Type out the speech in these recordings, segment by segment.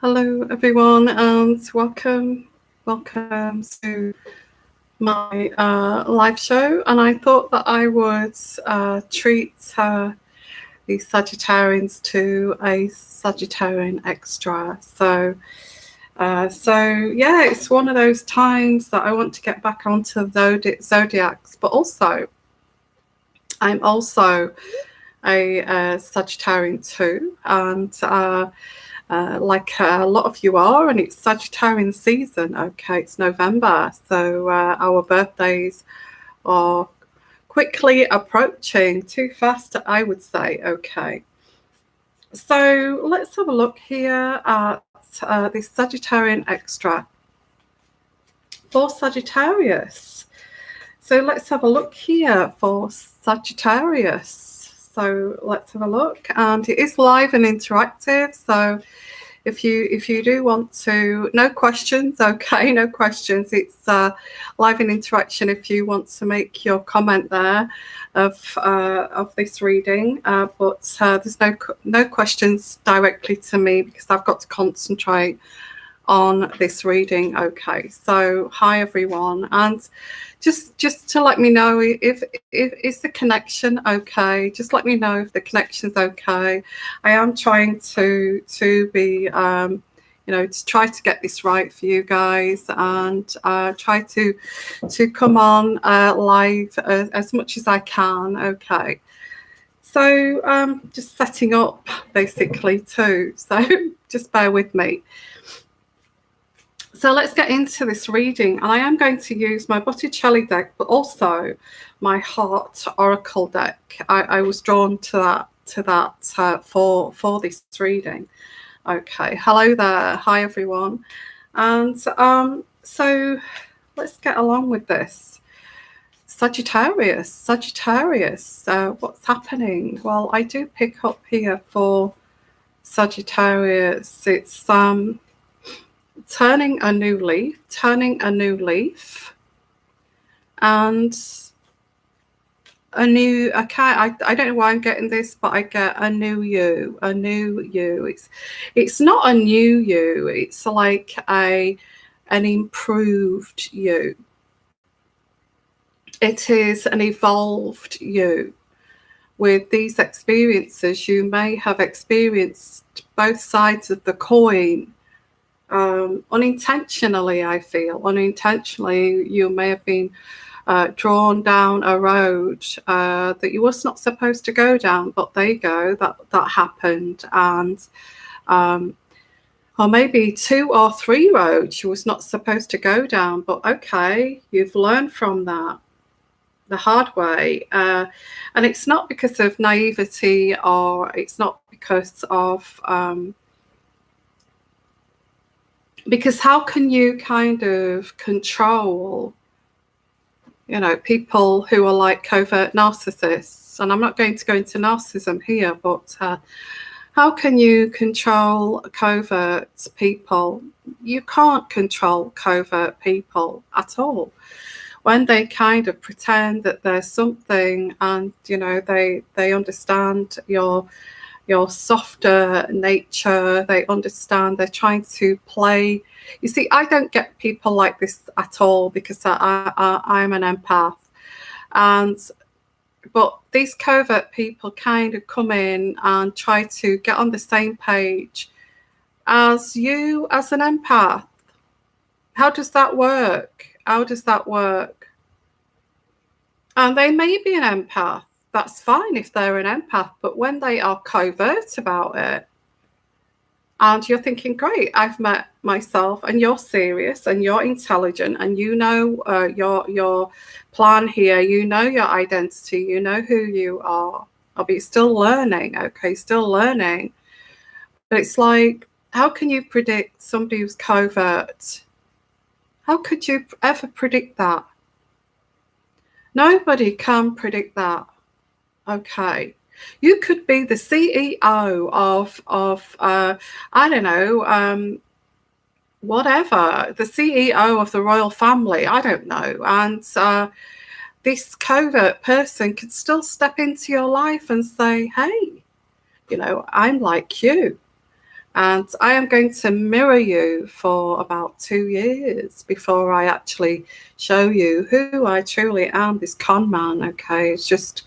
Hello everyone and welcome to my live show, and I thought that I would treat the Sagittarians to a Sagittarian extra. So yeah, it's one of those times that I want to get back onto zodiacs, but also I'm also a Sagittarian too, and like a lot of you are, and it's Sagittarian season. Okay, it's November, so our birthdays are quickly approaching, too fast I would say. Okay, so let's have a look here at this Sagittarian extra for Sagittarius. So let's have a look here for Sagittarius. So let's have a look, and it is live and interactive. So if you do want to, no questions, okay, no questions. It's live and interaction. If you want to make your comment there of this reading, but there's no questions directly to me because I've got to concentrate on this reading. Okay, so hi everyone, and just to let me know if is the connection okay. Just let me know if the connection's okay. I am trying to be to try to get this right for you guys, and try to come on live as much as I can. Okay, so just setting up basically too, so just bear with me. So let's get into this reading, and I am going to use my Botticelli deck, but also my Heart Oracle deck. I was drawn to that for this reading. Okay, hello there, hi everyone, and so let's get along with this. Sagittarius, what's happening? Well, I do pick up here for Sagittarius. It's turning a new leaf, and a new, I don't know why I'm getting this, but I get a new you. It's not a new you, it's like an improved you. It is an evolved you. With these experiences, you may have experienced both sides of the coin. Unintentionally, I feel. Unintentionally, you may have been drawn down a road that you was not supposed to go down, but there you go, that happened. And or maybe 2 or 3 roads you was not supposed to go down, but okay, you've learned from that the hard way. And it's not because of naivety, or it's not because of because how can you kind of control, people who are like covert narcissists? And I'm not going to go into narcissism here, but how can you control covert people? You can't control covert people at all. When they kind of pretend that there's something, and they understand your softer nature, they understand, they're trying to play. You see, I don't get people like this at all, because I'm an empath, but these covert people kind of come in and try to get on the same page as you as an empath. How does that work? And they may be an empath. That's fine if they're an empath, but when they are covert about it, and you're thinking, great, I've met myself, and you're serious, and you're intelligent, and your plan here, your identity, you know who you are. But you're still learning, okay, still learning. But it's like, how can you predict somebody who's covert? How could you ever predict that? Nobody can predict that. Okay, you could be the CEO of I don't know, whatever, the CEO of the royal family, I don't know, and this covert person could still step into your life and say, hey, I'm like you. And I am going to mirror you for about 2 years before I actually show you who I truly am, this con man, okay? It's just,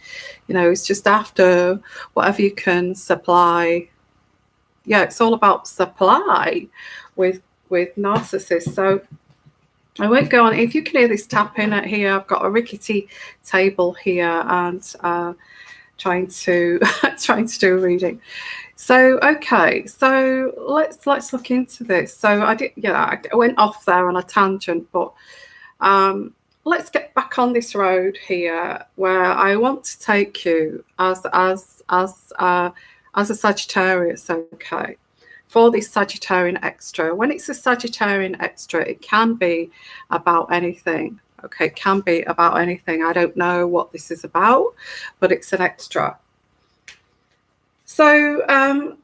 you know, it's just after whatever you can supply. Yeah, it's all about supply with narcissists. So I won't go on. If you can hear this tapping at here, I've got a rickety table here and trying to do a reading. So okay, so let's look into this. So I went off there on a tangent, but let's get back on this road here where I want to take you as a Sagittarius, okay, for this Sagittarian extra. When it's a Sagittarian extra, it can be about anything. Okay, it can be about anything. I don't know what this is about, but it's an extra. So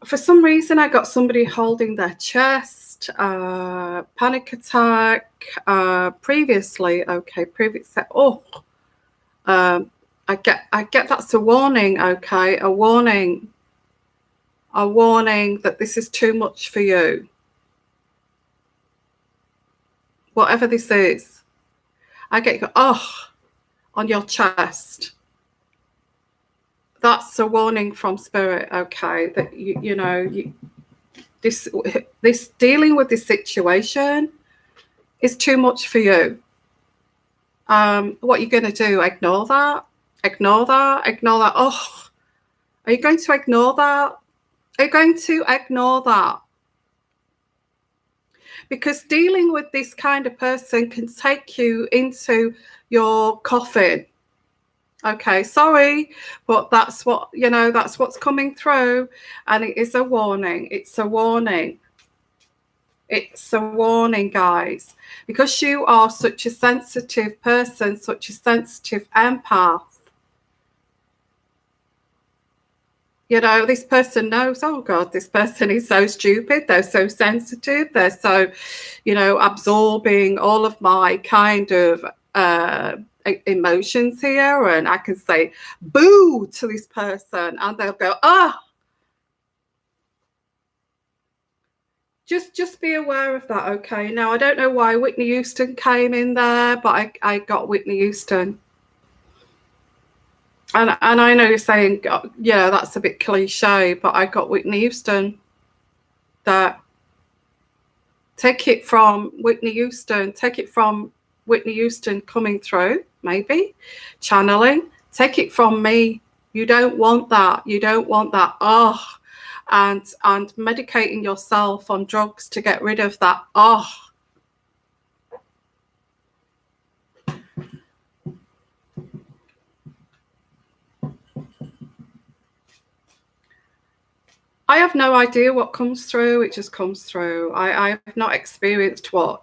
for some reason, I got somebody holding their chest, panic attack, previously. I get that's a warning. Okay, a warning that this is too much for you. Whatever this is, I get on your chest. That's a warning from spirit, okay, that this dealing with this situation is too much for you. What you're going to do? Ignore that. Oh, are you going to ignore that? Are you going to ignore that? Because dealing with this kind of person can take you into your coffin. Okay, sorry, but that's what's coming through, and it is a warning. It's a warning. It's a warning, guys, because you are such a sensitive person, such a sensitive empath. You know, this person knows, oh God, this person is so stupid. They're so sensitive. They're so, absorbing all of my kind of emotions here. And I can say boo to this person and they'll go, Just be aware of that, okay? Now, I don't know why Whitney Houston came in there, but I got Whitney Houston. And I know you're saying, yeah, that's a bit cliche, but I got Whitney Houston. That take it from Whitney Houston. Take it from Whitney Houston coming through, maybe channeling. Take it from me. You don't want that. You don't want that. And medicating yourself on drugs to get rid of that. I have no idea what comes through. It just comes through. I have not experienced what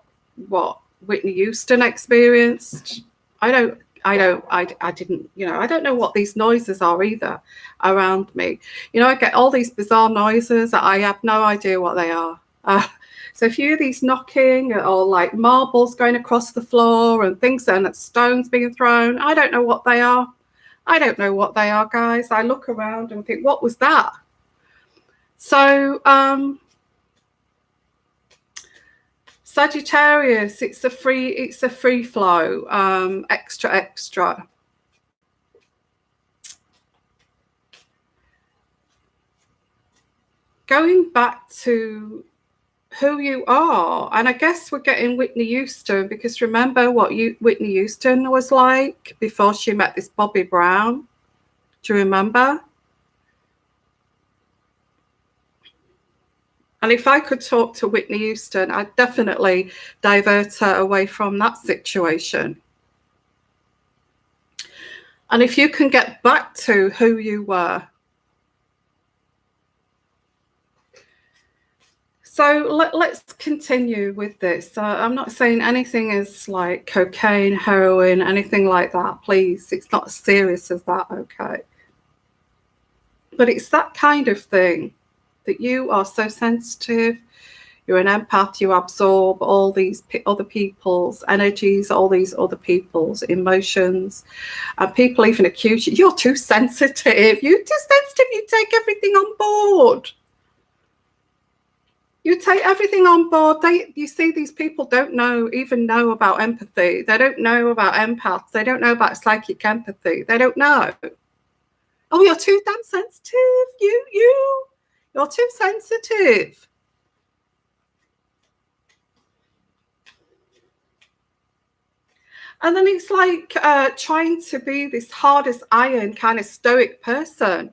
Whitney Houston experienced. I didn't, I don't know what these noises are either around me. I get all these bizarre noises that I have no idea what they are. So if you hear these knocking or like marbles going across the floor and things and stones being thrown, I don't know what they are. I don't know what they are, guys. I look around and think, what was that? So Sagittarius, it's a free flow, extra. Going back to who you are, and I guess we're getting Whitney Houston, because remember what Whitney Houston was like before she met this Bobby Brown. Do you remember? And if I could talk to Whitney Houston, I'd definitely divert her away from that situation. And if you can get back to who you were. So let's continue with this. I'm not saying anything is like cocaine, heroin, anything like that. Please, it's not as serious as that, okay? But it's that kind of thing. That you are so sensitive, you're an empath, you absorb all these other people's energies, all these other people's emotions, and people even accuse you, you're too sensitive, you take everything on board. You take everything on board. You see, these people don't even know about empathy. They don't know about empaths. They don't know about psychic empathy. They don't know. Oh, you're too damn sensitive. You're too sensitive. And then it's like trying to be this hard as iron kind of stoic person.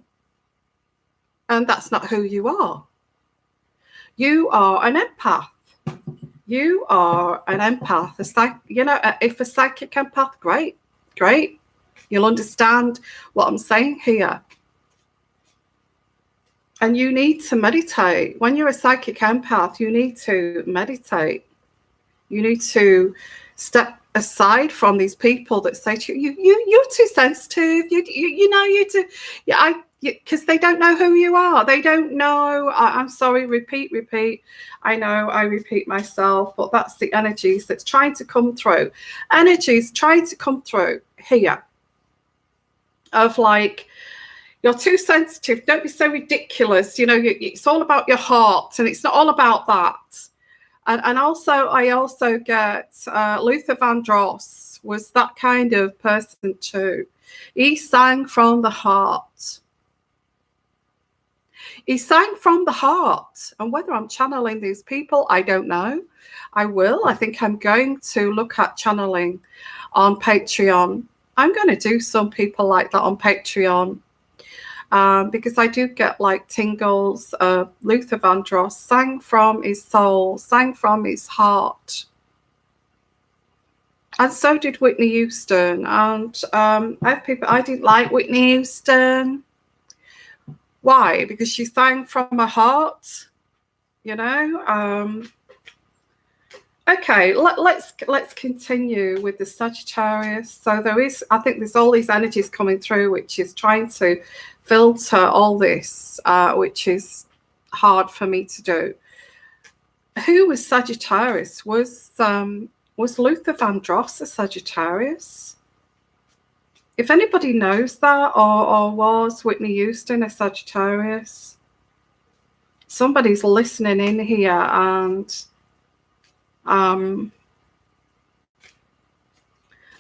And that's not who you are. You are an empath. You are an empath. If a psychic empath, great. You'll understand what I'm saying here. And you need to meditate. When you're a psychic empath, you need to meditate. You need to step aside from these people that say to you, you're too sensitive. Because they don't know who you are. They don't know. I'm sorry, repeat. I know I repeat myself, but that's the energies that's trying to come through. Energies trying to come through here of like, you're too sensitive. Don't be so ridiculous. It's all about your heart, and it's not all about that. And also, I also get Luther Vandross was that kind of person too. He sang from the heart. He sang from the heart. And whether I'm channeling these people, I don't know. I will. I think I'm going to look at channeling on Patreon. I'm going to do some people like that on Patreon. Because I do get like tingles. Luther Vandross sang from his soul, sang from his heart. And so did Whitney Houston. And I have people, I didn't like Whitney Houston. Why? Because she sang from her heart, Okay, let's continue with the Sagittarius. So I think there's all these energies coming through, which is trying to filter all this, which is hard for me to do. Who was Sagittarius? Was Luther Vandross a Sagittarius? If anybody knows that, or was Whitney Houston a Sagittarius? Somebody's listening in here, and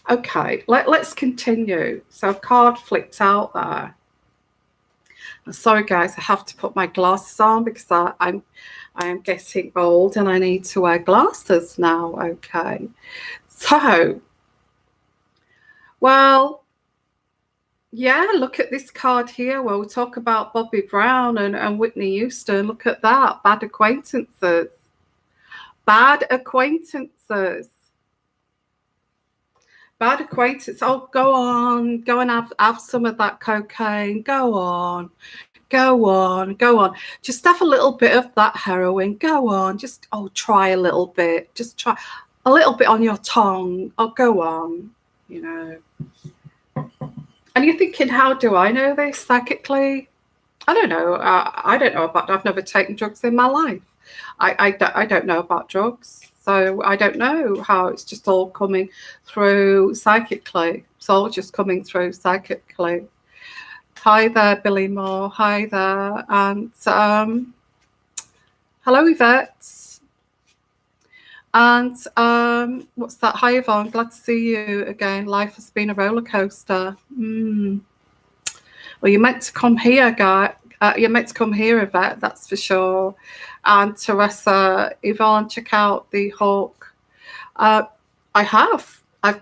okay, let's continue. So a card flipped out there. I'm sorry guys, I have to put my glasses on because I am getting old and I need to wear glasses now. Okay, so well, yeah, look at this card here where we talk about Bobby Brown and Whitney Houston. Look at that, bad acquaintances. Bad acquaintances. Bad acquaintance. Oh, go on. Go and have some of that cocaine. Go on. Just have a little bit of that heroin. Go on. Just, try a little bit. Just try a little bit on your tongue. Oh, go on. And you're thinking, how do I know this psychically? I don't know. I don't know about, I've never taken drugs in my life. I don't know about drugs, so I don't know how it's just all coming through psychically. It's all just coming through psychically. Hi there, Billy Moore. Hi there, and hello, Yvette. And what's that? Hi, Yvonne. Glad to see you again. Life has been a roller coaster. Well, you're meant to come here, guy. You're meant to come here, Yvette. That's for sure. And Teresa, Yvonne, check out the Hawk. I've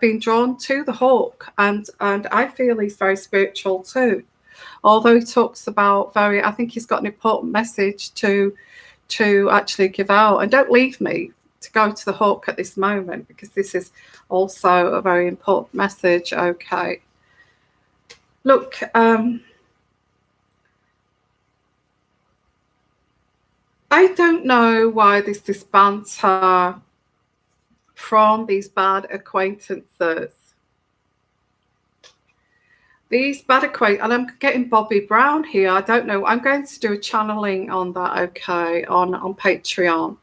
been drawn to the Hawk, and I feel he's very spiritual too. Although he talks about I think he's got an important message to actually give out. And don't leave me to go to the Hawk at this moment, because this is also a very important message. Okay. Look, I don't know why there's this banter from these bad acquaintances. These bad acquaintances, and I'm getting Bobby Brown here. I don't know. I'm going to do a channeling on that, okay, on Patreon.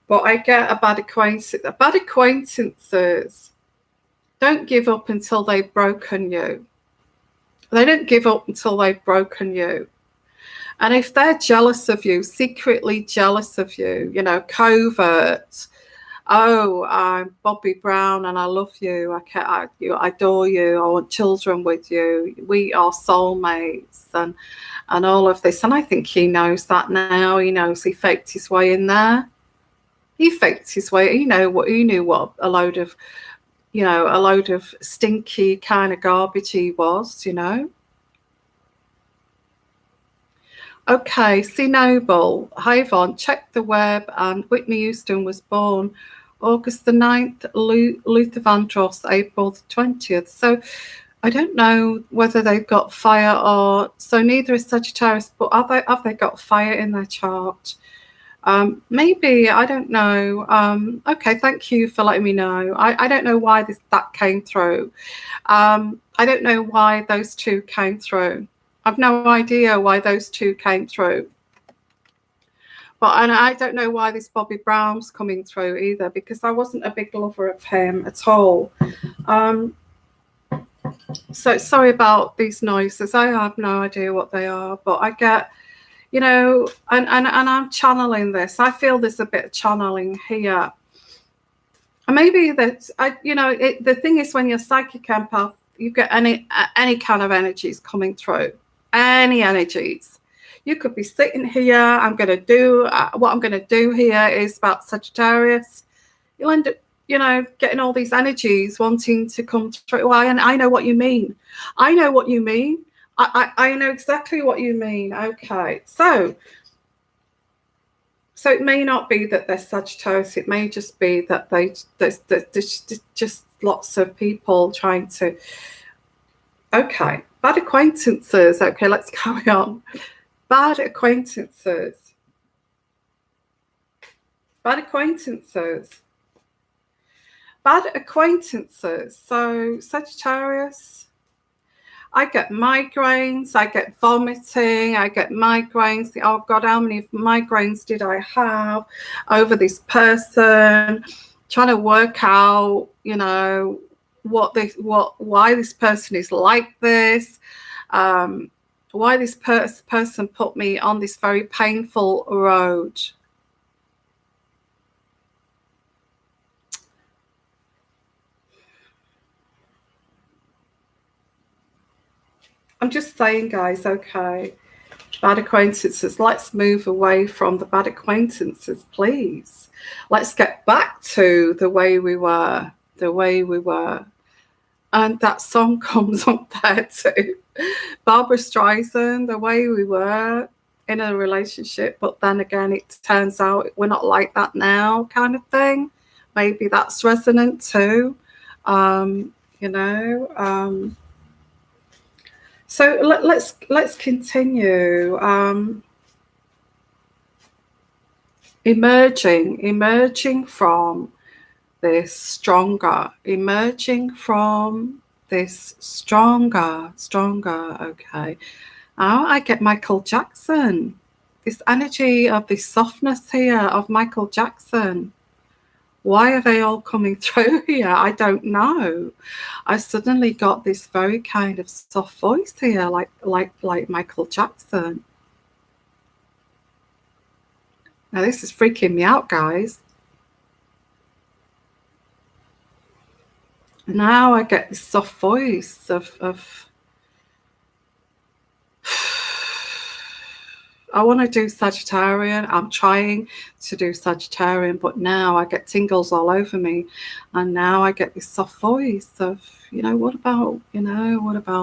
But I get a bad acquaintance. Bad acquaintances don't give up until they've broken you. They don't give up until they've broken you. And if they're jealous of you, secretly jealous of you, you know, covert, oh, I'm Bobby Brown and I love you, I adore you, I want children with you, we are soulmates, and all of this. And I think he knows that now. He knows he faked his way in there. He faked his way. He knew what a load of, you know, a load of stinky kind of garbage he was, you know. Okay, C. Noble, hi Yvonne, check the web, and Whitney Houston was born August the 9th, Luther Vandross, April the 20th. So I don't know whether they've got fire or, so neither is Sagittarius, but have they got fire in their chart? Maybe, I don't know. Okay, thank you for letting me know. I don't know why that came through. I don't know why those two came through. I've no idea why those two came through. And I don't know why this Bobby Brown's coming through either, because I wasn't a big lover of him at all. So sorry about these noises. I have no idea what they are, but I get, you know, and I'm channeling this. I feel there's a bit of channeling here. And maybe that, the thing is, when you're psychic empath, you get any kind of energies coming through. Any energies. You could be sitting here. I'm going to do what I'm going to do here is about Sagittarius. You'll end up, you know, getting all these energies wanting to come through. Well, and I know what you mean. I know what you mean. I know exactly what you mean. Okay, so it may not be that they're Sagittarius. It may just be that there's just lots of people trying to. Okay, bad acquaintances. Okay, let's carry on. Bad acquaintances. Bad acquaintances. Bad acquaintances. So Sagittarius, I get migraines, I get vomiting, I get migraines. Oh God, how many migraines did I have over this person? Trying to work out, you know, why this person is like this, why this person put me on this very painful road. I'm just saying, guys, okay, bad acquaintances, let's move away from the bad acquaintances, please. Let's get back to the way we were. And that song comes up there too. Barbara Streisand, The Way We Were in a Relationship, but then again, it turns out we're not like that now, kind of thing. Maybe that's resonant too, you know. So let's continue. Emerging from this stronger, okay. Now I get Michael Jackson, this energy of this softness here of Michael Jackson. Why are they all coming through here? I don't know. I suddenly got this very kind of soft voice here, like Michael Jackson. Now this is freaking me out, guys. Now I get this soft voice of I want to do Sagittarian. I'm trying to do Sagittarian, but now I get tingles all over me. And now I get this soft voice of, you know, what about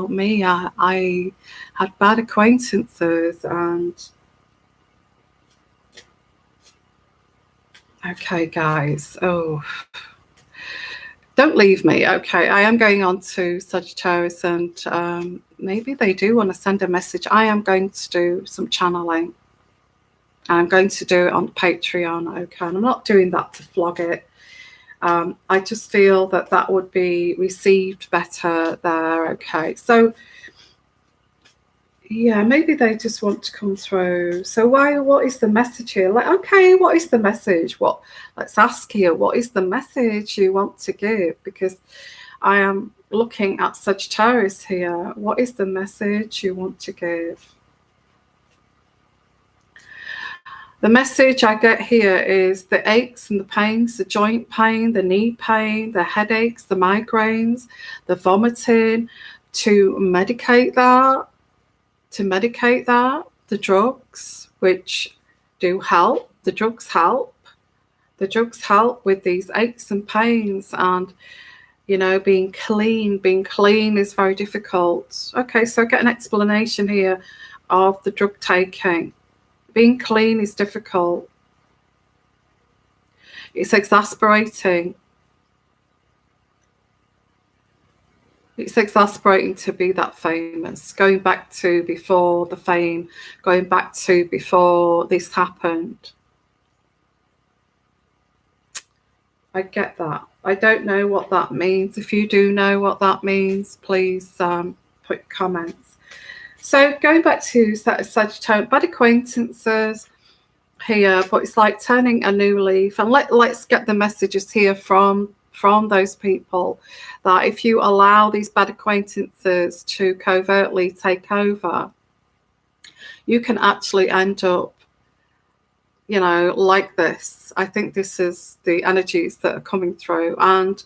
me? I had bad acquaintances and okay, guys. Oh, don't leave me. Okay, I am going on to Sagittarius, and maybe they do want to send a message. I am going to do some channeling. I'm going to do it on Patreon. Okay, and I'm not doing that to flog it. I just feel that would be received better there. Okay, so yeah, maybe they just want to come through. So what is the message here? Like, okay, what is the message? Let's ask here, what is the message you want to give? Because I am looking at Sagittarius here. What is the message you want to give? The message I get here is the aches and the pains, the joint pain, the knee pain, the headaches, the migraines, the vomiting, to medicate that, the drugs, which do help. The drugs help. The drugs help with these aches and pains, and you know, being clean is very difficult. Okay, so I get an explanation here of the drug taking. Being clean is difficult. It's exasperating. It's exasperating to be that famous. Going back to before the fame, going back to before this happened. I get that. I don't know what that means. If you do know what that means, please put comments. So going back to Sagittarius, bad acquaintances here, but it's like turning a new leaf. And let's get the messages here from those people, that if you allow these bad acquaintances to covertly take over, you can actually end up, you know, like this. I think this is the energies that are coming through, and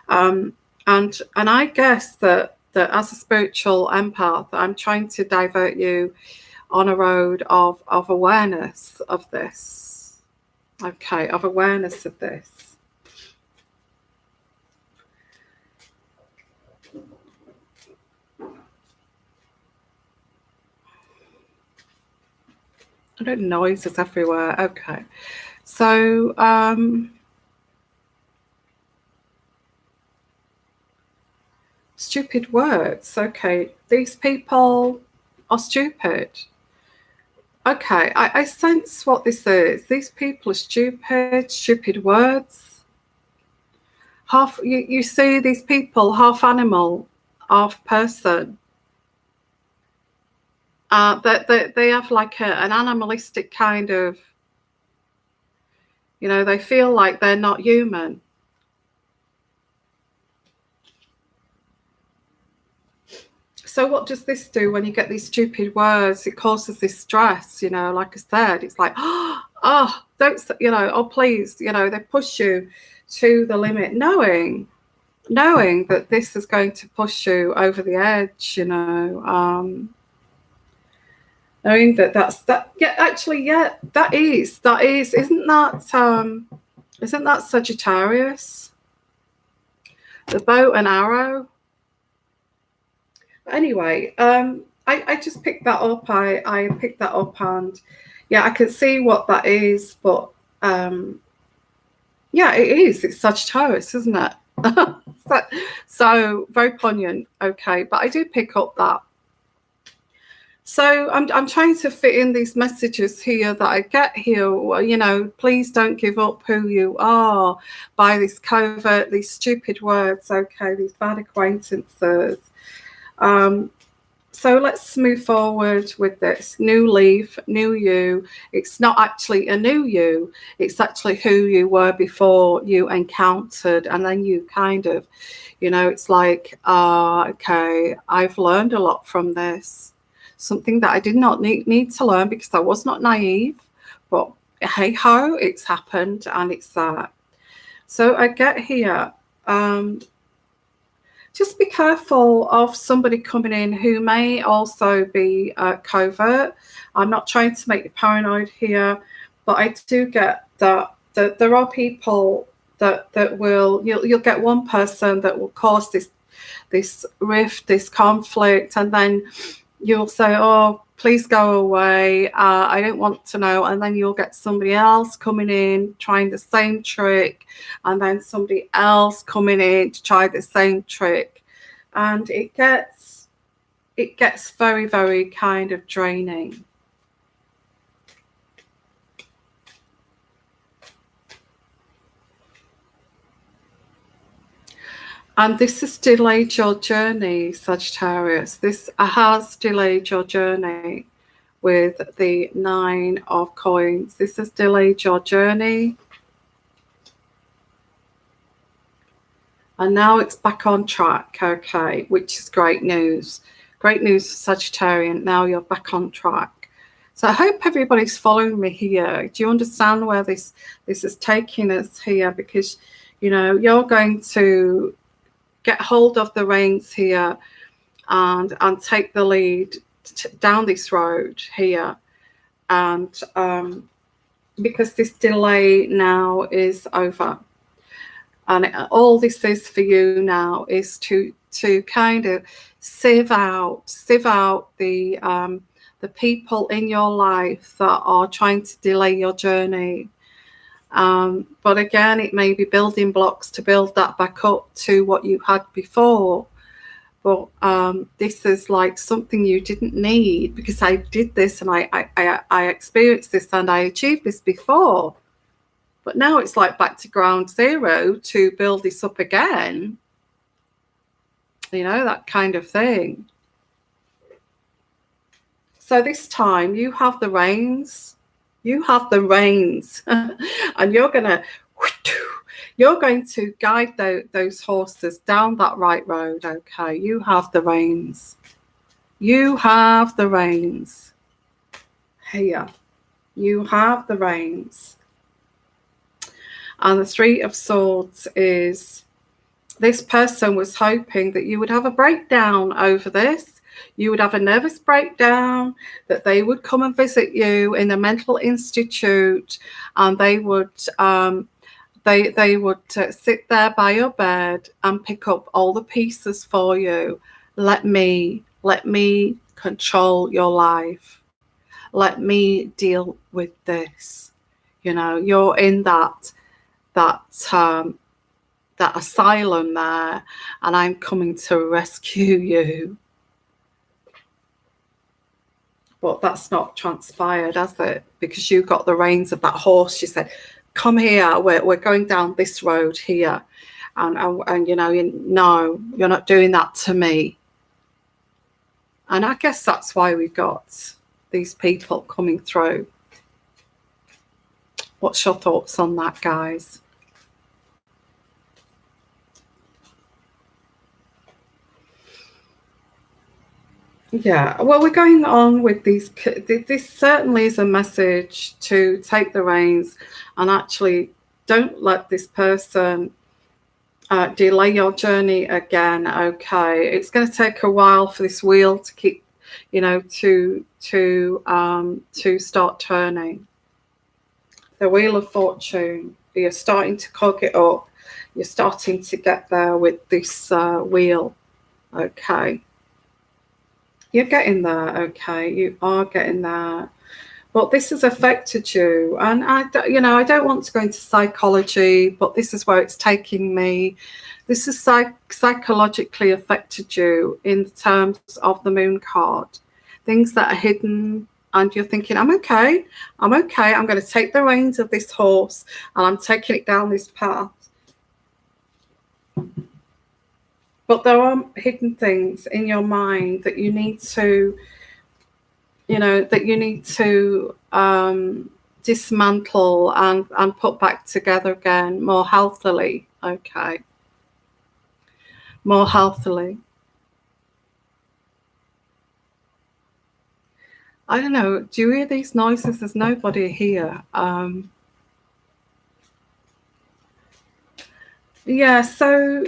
I guess that as a spiritual empath, I'm trying to divert you on a road of awareness of this. Okay, of awareness of this. I don't know, noises everywhere. Okay, so stupid words. Okay, these people are stupid. Okay, I sense what this is. These people are stupid words. Half, you see these people, half animal, half person. They have like an animalistic kind of, you know, they feel like they're not human. So what does this do when you get these stupid words? It causes this stress, you know, like I said, it's like, oh, don't, you know, oh, please, you know, they push you to the limit, knowing that this is going to push you over the edge, you know, knowing that, yeah, actually, yeah, that is, isn't that Sagittarius? The bow and arrow. Anyway, I just picked that up. I picked that up, and yeah, I can see what that is, but yeah, it is. It's Sagittarius, isn't it? So very poignant. Okay, but I do pick up that. So I'm trying to fit in these messages here that I get here. You know, please don't give up who you are by this covert, these stupid words. Okay, these bad acquaintances. So let's move forward with this. New leaf, new you. It's not actually a new you. It's actually who you were before you encountered, and then you kind of, you know, it's like, okay, I've learned a lot from this. Something that I did not need to learn because I was not naive, but hey ho, it's happened and it's that. So I get here, just be careful of somebody coming in who may also be covert. I'm not trying to make you paranoid here, but I do get that there are people that will, you'll get one person that will cause this rift, this conflict, and then you'll say, oh, please go away, I don't want to know. And then you'll get somebody else coming in trying the same trick, and then somebody else coming in to try the same trick. And it gets very, very kind of draining. And this has delayed your journey, Sagittarius. This has delayed your journey with the 9 of coins. This has delayed your journey. And now it's back on track, okay, which is great news. Great news for Sagittarian. Now you're back on track. So I hope everybody's following me here. Do you understand where this is taking us here? Because, you know, you're going to get hold of the reins here and take the lead down this road here. And because this delay now is over. And all this is for you now is to kind of sieve out the people in your life that are trying to delay your journey. But again, it may be building blocks to build that back up to what you had before. But this is like something you didn't need, because I did this and I experienced this and I achieved this before. But now it's like back to ground zero to build this up again. You know, that kind of thing. So this time you have the reins. You have the reins. And you're going to guide those horses down that right road. Okay, you have the reins. You have the reins. Here. You have the reins. And the Three of Swords is, this person was hoping that you would have a breakdown over this. You would have a nervous breakdown, that they would come and visit you in a mental institute, and they would they would sit there by your bed and pick up all the pieces for you. Let me control your life. Let me deal with this. You know, you're in that asylum there, and I'm coming to rescue you. But that's not transpired, has it? Because you got the reins of that horse. You said, come here, we're going down this road here. And you know, no, you're not doing that to me. And I guess that's why we've got these people coming through. What's your thoughts on that, guys? Yeah, well, we're going on with these. This certainly is a message to take the reins and actually don't let this person delay your journey again. Okay, it's going to take a while for this wheel to keep, you know, to start turning. The Wheel of Fortune. You're starting to cog it up. You're starting to get there with this wheel. Okay. You're getting there, okay? You are getting there. But this has affected you. And, I don't want to go into psychology, but this is where it's taking me. This has psychologically affected you in terms of the Moon card. Things that are hidden, and you're thinking, I'm okay. I'm going to take the reins of this horse, and I'm taking it down this path. But there are hidden things in your mind that you need to, dismantle and put back together again more healthily. Okay. More healthily. I don't know. Do you hear these noises? There's nobody here. Yeah. So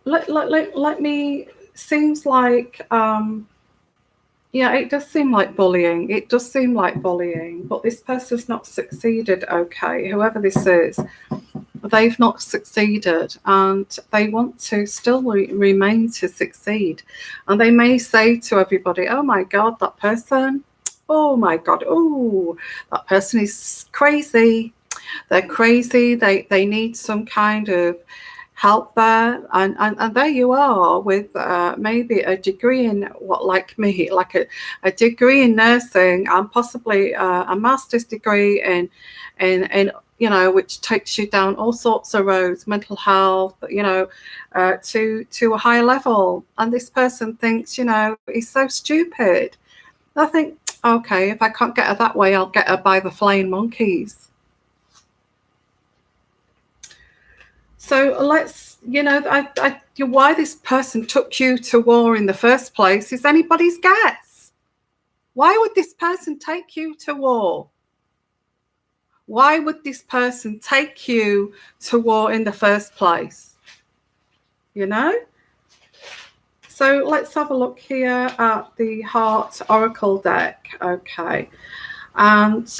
let me. Seems like. Yeah, it does seem like bullying. It does seem like bullying, but this person's not succeeded. Okay, whoever this is, they've not succeeded, and they want to still remain to succeed. And they may say to everybody, oh my God, that person, oh my God, oh, that person is crazy. They're crazy. They need some kind of help there, and there you are with maybe a degree in like a degree in nursing, and possibly a master's degree in which takes you down all sorts of roads, mental health, to a higher level. And this person thinks, he's so stupid. I think, okay, if I can't get her that way, I'll get her by the flying monkeys. So let's, why this person took you to war in the first place is anybody's guess. Why would this person take you to war? Why would this person take you to war in the first place? You know? So let's have a look here at the Heart Oracle deck. Okay. And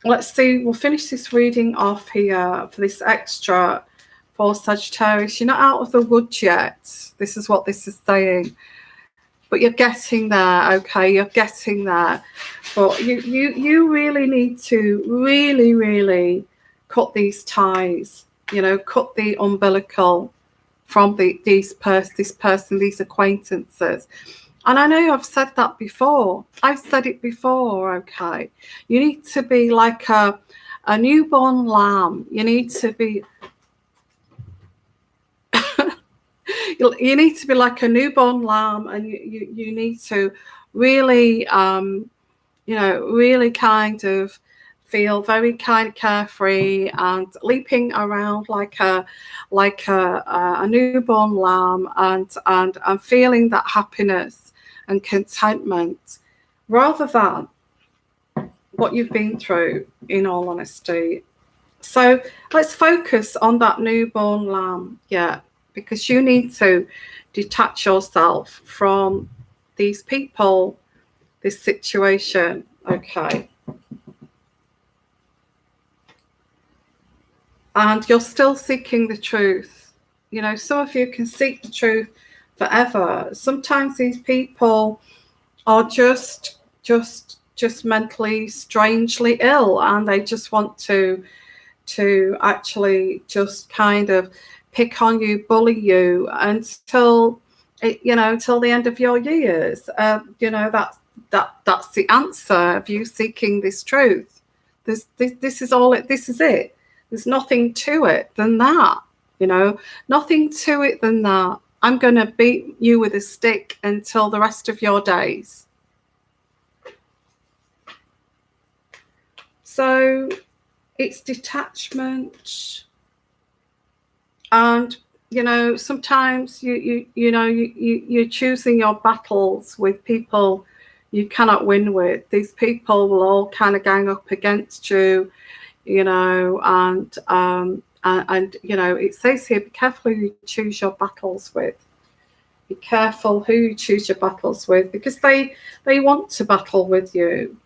let's see, we'll finish this reading off here for this extra for Sagittarius. You're not out of the woods yet. This is what this is saying. But you're getting there, okay? You're getting there. But you really need to really cut these ties, you know, cut the umbilical from this person, these acquaintances. And I know I've said that before. I've said it before, okay? You need to be like a newborn lamb. You need to be you need to be like a newborn lamb, and you need to really you know, really kind of feel very kind of carefree and leaping around like a newborn lamb, and feeling that happiness and contentment, rather than what you've been through, in all honesty. So let's focus on that newborn lamb, yeah, because you need to detach yourself from these people, this situation, okay? And you're still seeking the truth. You know, some of you can seek the truth forever. Sometimes these people are just mentally strangely ill, and they just want to actually just kind of pick on you, bully you until you know, till the end of your years. You know, that's the answer of you seeking this truth. This is all it. This is it. There's nothing to it than that. You know, nothing to it than that. I'm going to beat you with a stick until the rest of your days. So it's detachment, and you know, sometimes you're choosing your battles with people you cannot win with. These people will all kind of gang up against you, you know, and you know, it says here, be careful who you choose your battles with. Be careful who you choose your battles with, because they want to battle with you,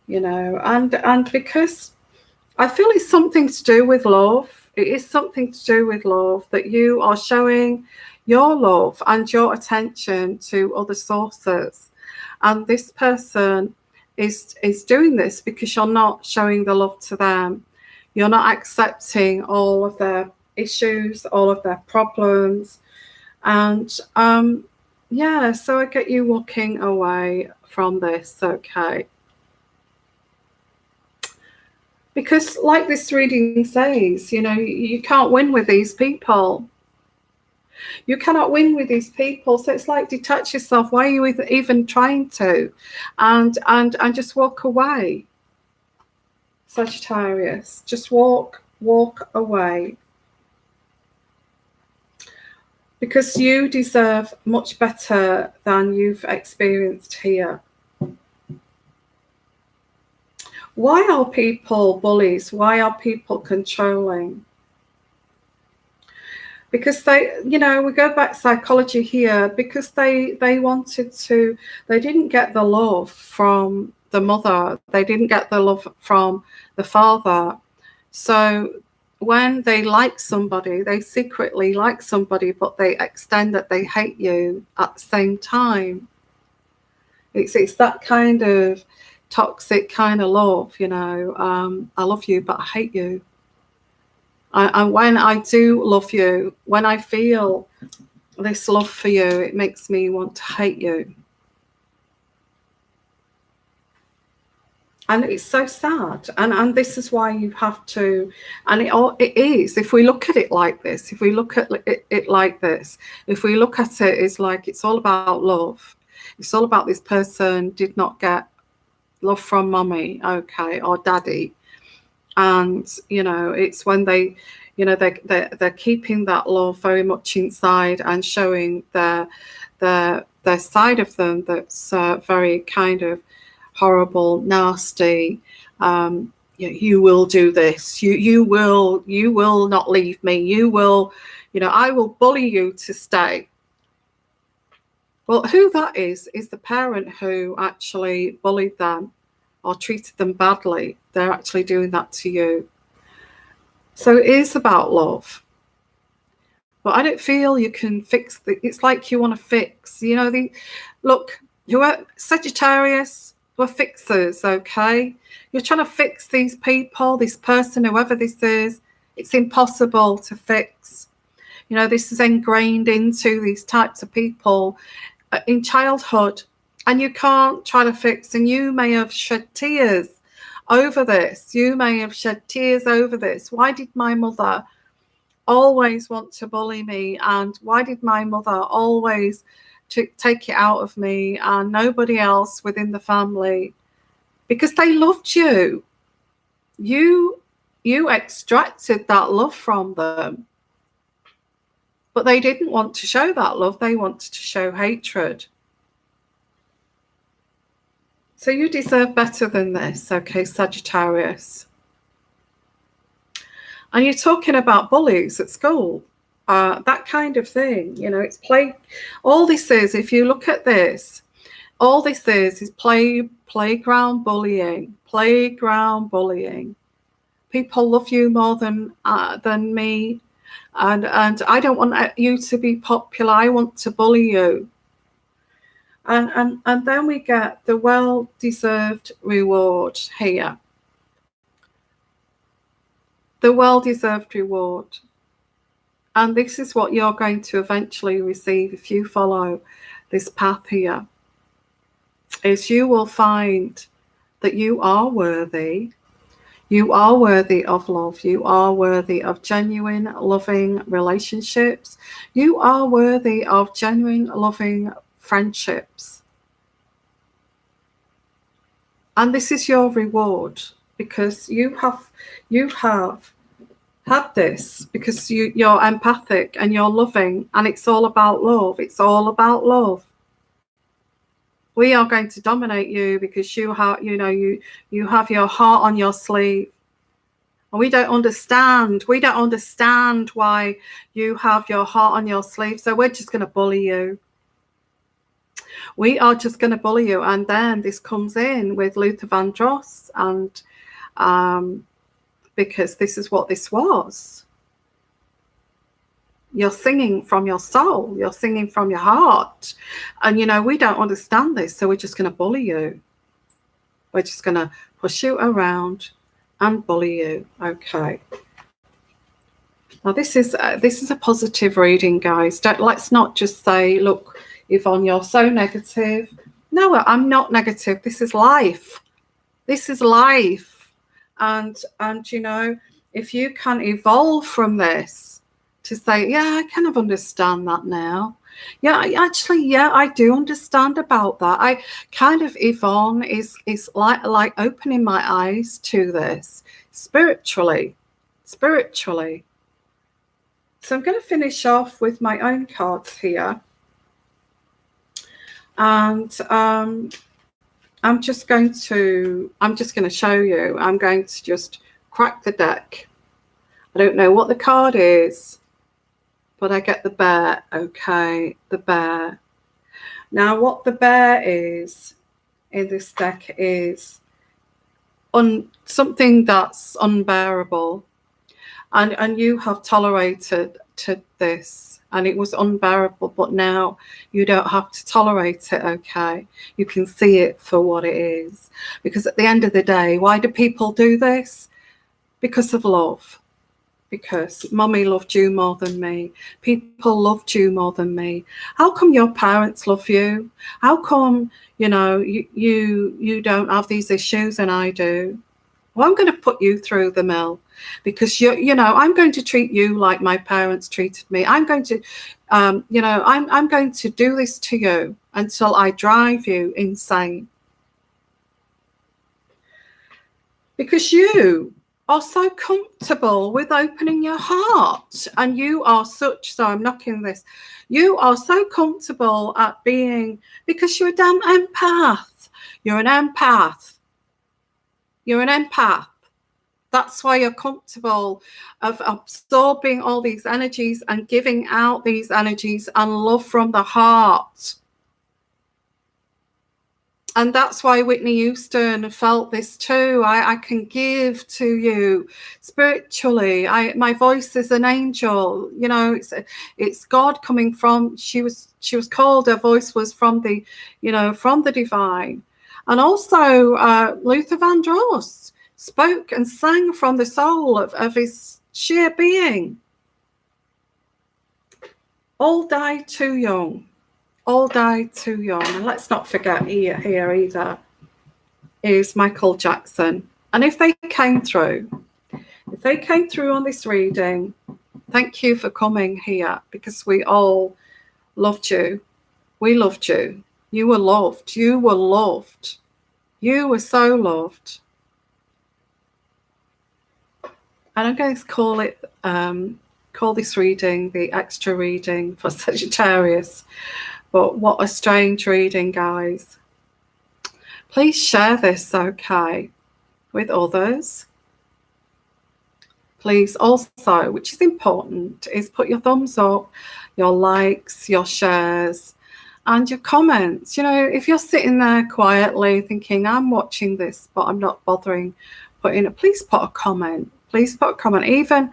you know, and because I feel it's something to do with love. It is something to do with love, that you are showing your love and your attention to other sources. And this person is doing this because you're not showing the love to them. You're not accepting all of their issues, all of their problems. And yeah, so I get you walking away from this, okay? Because like this reading says, you know, you can't win with these people. You cannot win with these people. So it's like, detach yourself. Why are you even trying to? And just walk away. Sagittarius, just walk away. Because you deserve much better than you've experienced here. Why are people bullies? Why are people controlling? Because they, you know, we go back to psychology here, because they wanted to, they didn't get the love from the mother. They didn't get the love from the father. So when they like somebody, they secretly like somebody, but they extend that they hate you at the same time. It's that kind of toxic kind of love, you know. I love you, but I hate you. And when I do love you, when I feel this love for you, it makes me want to hate you. And it's so sad. And this is why you have to, and it is, if we look at it like this, if we look at it like this, if we look at it, it's like, it's all about love. It's all about this person did not get love from mommy, okay, or daddy. And you know, it's when they, you know, they're keeping that love very much inside and showing their their side of them that's very kind of horrible, nasty. You will do this. You will not leave me. You will, I will bully you to stay. Well, who that is the parent who actually bullied them or treated them badly. They're actually doing that to you. So it is about love. But I don't feel you can fix it's like you want to fix, look, you're Sagittarius, we're fixers, okay? You're trying to fix these people, this person, whoever this is. It's impossible to fix. This is ingrained into these types of people in childhood, and you can't try to fix. And you may have shed tears over this. You may have shed tears over this. Why did my mother always want to bully me? And why did my mother always take it out of me and nobody else within the family? Because they loved you. You extracted that love from them. But they didn't want to show that love. They wanted to show hatred. So you deserve better than this, okay, Sagittarius. And you're talking about bullies at school, that kind of thing. It's all this is, if you look at this, all this is playground bullying. Playground bullying. People love you more than me. And I don't want you to be popular. I want to bully you. And then we get the well-deserved reward here. The well-deserved reward. And this is what you're going to eventually receive if you follow this path here. Is you will find that you are worthy. You are worthy of love. You are worthy of genuine, loving relationships. You are worthy of genuine, loving friendships. And this is your reward, because you have had this, because you're empathic and you're loving, and it's all about love. It's all about love. We are going to dominate you because you have your heart on your sleeve. And we don't understand why you have your heart on your sleeve. So we're just going to bully you. We are just going to bully you. And then this comes in with Luther Vandross, and because this is what this was. You're singing from your soul. You're singing from your heart. And, we don't understand this, so we're just going to bully you. We're just going to push you around and bully you. Okay. Now, this is a positive reading, guys. Let's not just say, look, Yvonne, you're so negative. No, I'm not negative. This is life. This is life. And if you can evolve from this, to say, yeah, I kind of understand that now. Yeah, I do understand about that. I kind of, Yvonne, is like opening my eyes to this spiritually. So I'm going to finish off with my own cards here. And I'm just going to show you. I'm going to just crack the deck. I don't know what the card is, but I get the bear. Okay, the bear. Now, what the bear is in this deck is something that's unbearable, and you have tolerated this, and it was unbearable, but now you don't have to tolerate it. Okay, you can see it for what it is, because at the end of the day, why do people do this? Because of love. Because mommy loved you more than me. People loved you more than me. How come your parents love you? How come, you don't have these issues and I do? Well, I'm going to put you through the mill, because I'm going to treat you like my parents treated me. I'm going to, I'm going to do this to you until I drive you insane. Because you are so comfortable with opening your heart, and you are such, so I'm knocking this, you are so comfortable at being, because you're a damn empath. You're an empath. You're an empath. That's why you're comfortable of absorbing all these energies and giving out these energies and love from the heart. And that's why Whitney Houston felt this too. I can give to you spiritually. My voice is an angel. You know, it's God coming from. She was called. Her voice was from the, you know, from the divine. And also Luther Vandross spoke and sang from the soul of his sheer being. All died too young. All died too young. And let's not forget here either is Michael Jackson. And if they came through on this reading, thank you for coming here, because we all loved you. We loved you. You were loved. You were loved. You were so loved. And I'm going to call this reading the extra reading for Sagittarius. But what a strange reading, guys. Please share this, okay, with others. Please also, which is important, is put your thumbs up, your likes, your shares, and your comments. You know, if you're sitting there quietly thinking, I'm watching this, but I'm not bothering putting it, please put a comment. Please put a comment. Even,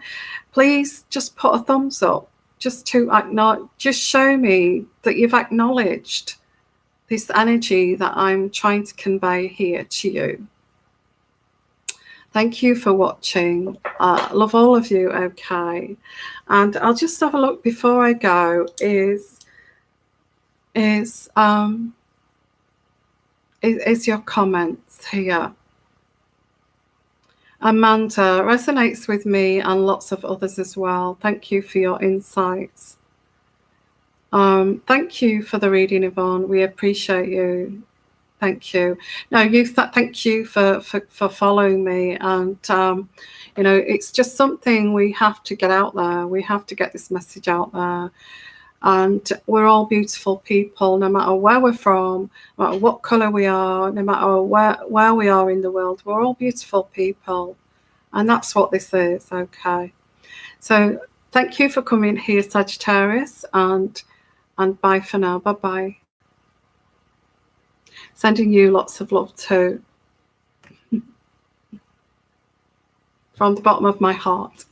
please just put a thumbs up. Just to acknowledge, just show me that you've acknowledged this energy that I'm trying to convey here to you. Thank you for watching. Love all of you, okay. And I'll just have a look before I go. Is your comments here. Amanda, resonates with me and lots of others as well. Thank you for your insights. Thank you for the reading, Yvonne. We appreciate you. Thank you. No, thank you for following me. And, you know, it's just something we have to get out there. We have to get this message out there. And we're all beautiful people, no matter where we're from, no matter what colour we are, no matter where we are in the world. We're all beautiful people. And that's what this is, okay. So thank you for coming here, Sagittarius, and bye for now. Bye-bye. Sending you lots of love too. From the bottom of my heart.